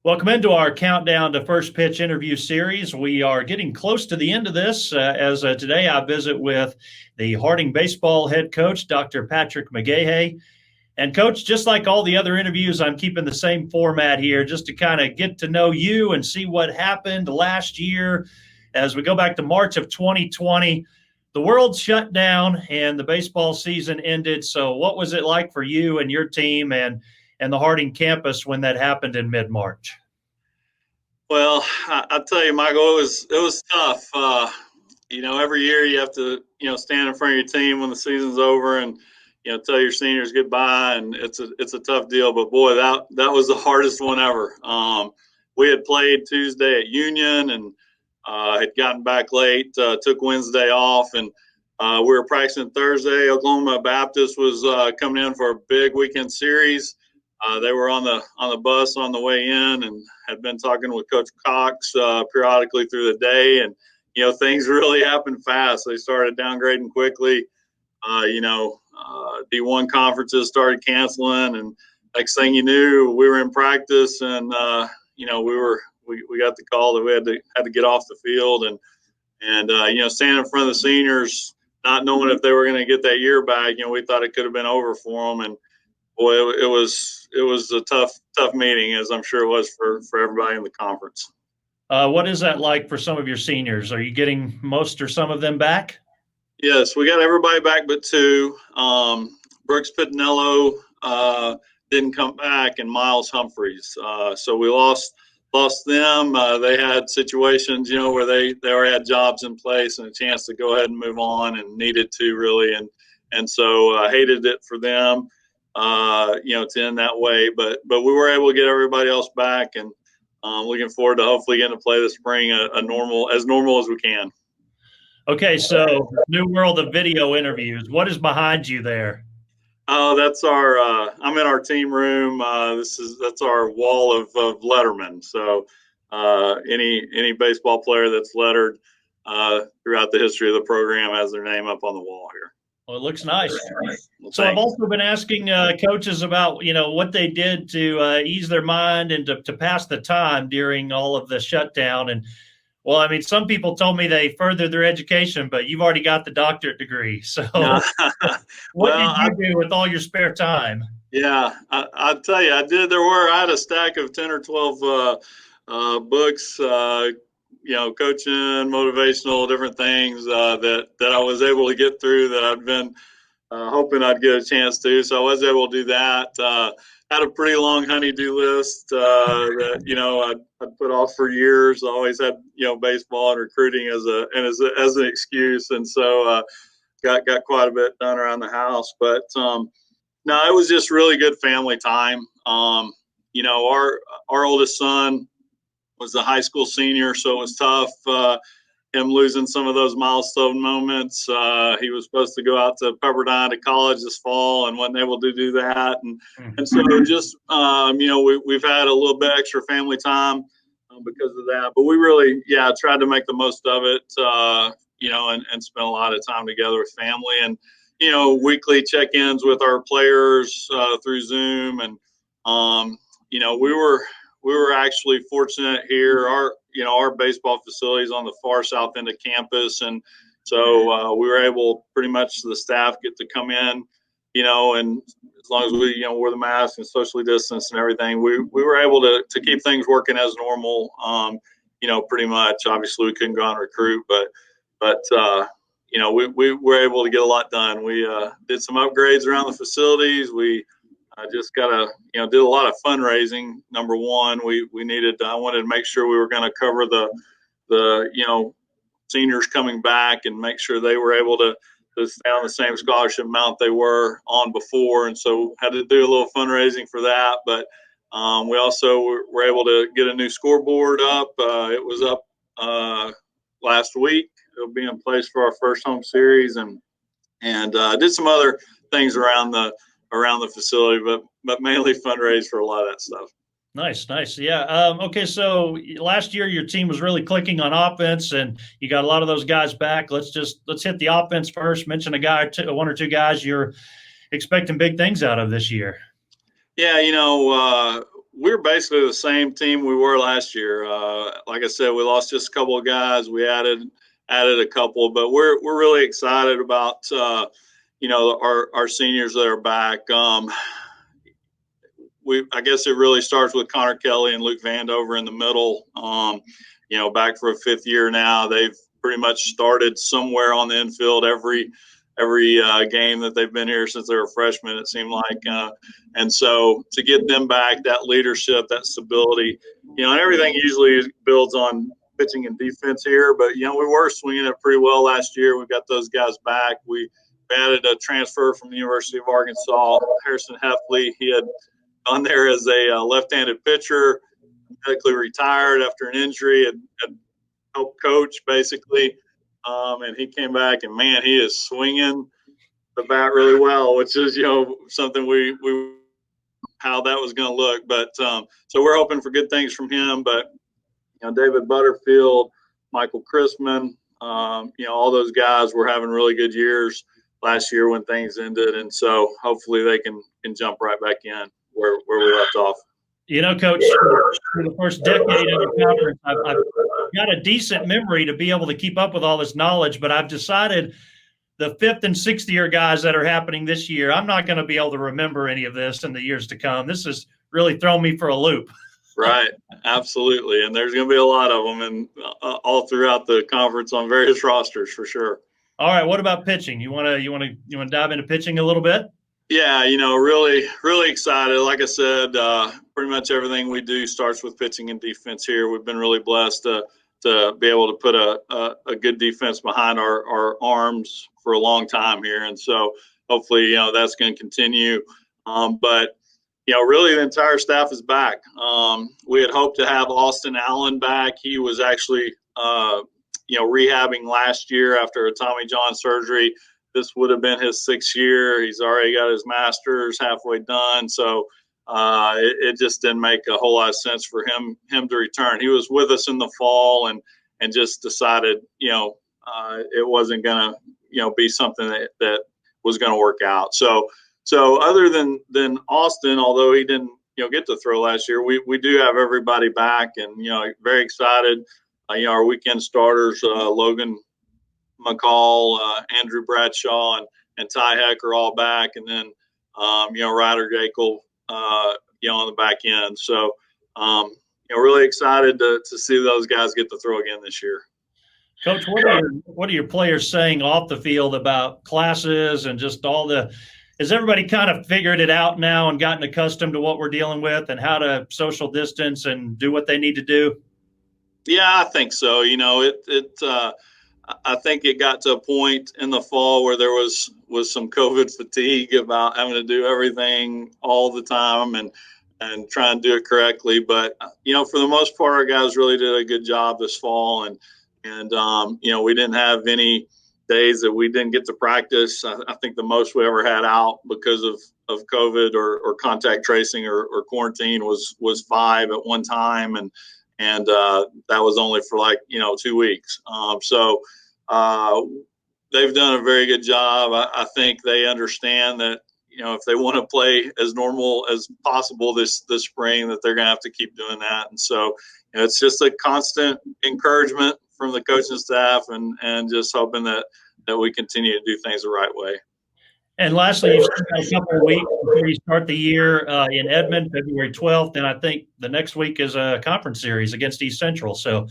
Welcome into our Countdown to First Pitch interview series. We are getting close to the end of this as today I visit with the Harding baseball head coach, Dr. Patrick McGaha. And Coach, just like all the other interviews, I'm keeping the same format here just to kind of get to know you and see what happened last year. As we go back to March of 2020, the world shut down and the baseball season ended. So what was it like for you and your team and the Harding campus when that happened in mid-March? Well, I'll tell you, Michael, it was tough. Every year you have to, stand in front of your team when the season's over and, tell your seniors goodbye, and it's a tough deal. But boy, that was the hardest one ever. We had played Tuesday at Union and had gotten back late, took Wednesday off, and we were practicing Thursday. Oklahoma Baptist was coming in for a big weekend series. They were on the bus on the way in and had been talking with Coach Cox periodically through the day, and things really happened fast. They started downgrading quickly. D1 conferences started canceling, and next thing you knew, we were in practice, and we got the call that we had to get off the field, and standing in front of the seniors, not knowing if they were going to get that year back. We thought it could have been over for them, and boy, it was a tough meeting, as I'm sure it was for everybody in the conference. What is that like for some of your seniors? Are you getting most or some of them back? Yes, we got everybody back but two. Brooks Pittinello didn't come back, and Miles Humphreys. So we lost them. They had situations, where they already had jobs in place and a chance to go ahead and move on, and needed to really, and so I hated it for them. To end that way, but we were able to get everybody else back, and looking forward to hopefully getting to play this spring as normal as we can. Okay, so new world of video interviews. What is behind you there? Oh, that's our. I'm in our team room. That's our wall of lettermen. So any baseball player that's lettered throughout the history of the program has their name up on the wall here. Well, it looks nice. Well, So I've also been asking coaches about, what they did to ease their mind and to pass the time during all of the shutdown. And, well, I mean, some people told me they furthered their education, but you've already got the doctorate degree. So what did you do with all your spare time? Yeah, I'll tell you, I did. I had a stack of 10 or 12 books, coaching, motivational, different things that I was able to get through that I've been hoping I'd get a chance to. So I was able to do that. Had a pretty long honey-do list that I'd put off for years. I always had baseball and recruiting as an excuse, and so got quite a bit done around the house. But no, it was just really good family time. Our oldest son was a high school senior, so it was tough. Him losing some of those milestone moments. He was supposed to go out to Pepperdine to college this fall and wasn't able to do that. And so just, we've had a little bit extra family time because of that. But we really, tried to make the most of it, and spend a lot of time together with family, and, weekly check-ins with our players through Zoom. And, we were actually fortunate here. Our baseball facilities on the far south end of campus, and so we were able, pretty much the staff get to come in, and as long as we wore the mask and socially distanced and everything, we were able to keep things working as normal. Pretty much. Obviously, we couldn't go out and recruit, but we were able to get a lot done. We did some upgrades around the facilities. We just did a lot of fundraising. Number one, I wanted to make sure we were going to cover the seniors coming back and make sure they were able to stay on the same scholarship amount they were on before. And so had to do a little fundraising for that. But we also were able to get a new scoreboard up. It was up last week. It'll be in place for our first home series, and did some other things around the facility, but mainly fundraise for a lot of that stuff. Nice. Yeah. Okay. So last year your team was really clicking on offense, and you got a lot of those guys back. Let's hit the offense first. Mention one or two guys you're expecting big things out of this year. Yeah. we're basically the same team we were last year. Like I said, we lost just a couple of guys. We added a couple, but we're really excited about our seniors that are back. I guess it really starts with Connor Kelly and Luke Vandover in the middle. Back for a fifth year now. They've pretty much started somewhere on the infield every game that they've been here since they were freshmen, it seemed like. And so to get them back, that leadership, that stability, and everything usually builds on pitching and defense here. But, we were swinging it pretty well last year. We've got those guys back. We added a transfer from the University of Arkansas, Harrison Heffley. He had gone there as a left-handed pitcher, medically retired after an injury, had helped coach basically. And he came back, and man, he is swinging the bat really well, which is something we how that was going to look. But so we're hoping for good things from him. But David Butterfield, Michael Chrisman, all those guys were having really good years last year when things ended, and so hopefully they can jump right back in where we left off. Coach, for the first decade of the conference, I've got a decent memory to be able to keep up with all this knowledge, but I've decided the fifth and sixth year guys that are happening this year, I'm not going to be able to remember any of this in the years to come. This has really thrown me for a loop. Right, absolutely, and there's going to be a lot of them, and all throughout the conference on various rosters for sure. All right, what about pitching? You want to dive into pitching a little bit? Yeah, really, really excited. Like I said, pretty much everything we do starts with pitching and defense here. We've been really blessed to be able to put a good defense behind our arms for a long time here. And so hopefully, that's going to continue. But really the entire staff is back. We had hoped to have Austin Allen back. He was actually, rehabbing last year after a Tommy John surgery. This would have been his 6th year. He's already got his master's halfway done. So it just didn't make a whole lot of sense for him to return. He was with us in the fall and just decided, it wasn't going to, be something that was going to work out. So other than Austin, although he didn't, get to throw last year, we do have everybody back and, very excited. Our weekend starters, Logan McCall, Andrew Bradshaw, and Ty Heck are all back, and then Ryder Jekyll, on the back end. So, really excited to see those guys get to throw again this year. Coach, what are your players saying off the field about classes and just all the? Has everybody kind of figured it out now and gotten accustomed to what we're dealing with and how to social distance and do what they need to do? Yeah, I think so. I think it got to a point in the fall where there was some COVID fatigue about having to do everything all the time and try and do it correctly. But, for the most part, our guys really did a good job this fall. And we didn't have any days that we didn't get to practice. I think the most we ever had out because of COVID or contact tracing or quarantine was 5 at one time. And that was only for 2 weeks. So they've done a very good job. I think they understand that, if they want to play as normal as possible this spring, that they're going to have to keep doing that. And so it's just a constant encouragement from the coaching staff and just hoping that we continue to do things the right way. And lastly, you've still got a couple of weeks before you start the year in Edmond, February 12th. And I think the next week is a conference series against East Central. So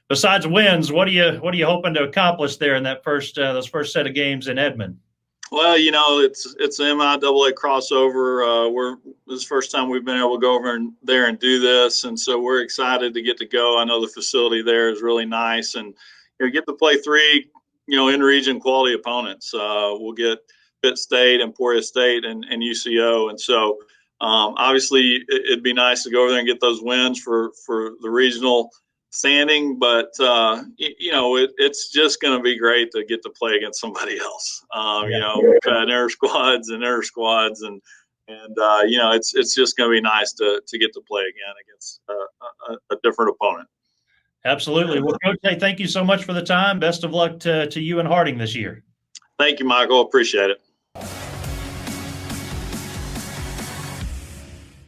besides wins, what are you hoping to accomplish there in that those first set of games in Edmond? Well, it's an MIAA crossover. This is the first time we've been able to go over there and do this. And so we're excited to get to go. I know the facility there is really nice and get to play 3, in-region quality opponents. We'll get Pitt State, Emporia State, and UCO. And so obviously it'd be nice to go over there and get those wins for the regional standing, but it's just going to be great to get to play against somebody else. We've had inter squads, and it's just going to be nice to get to play again against a different opponent. Absolutely. Well, Coach, hey, thank you so much for the time. Best of luck to you and Harding this year. Thank you, Michael. Appreciate it.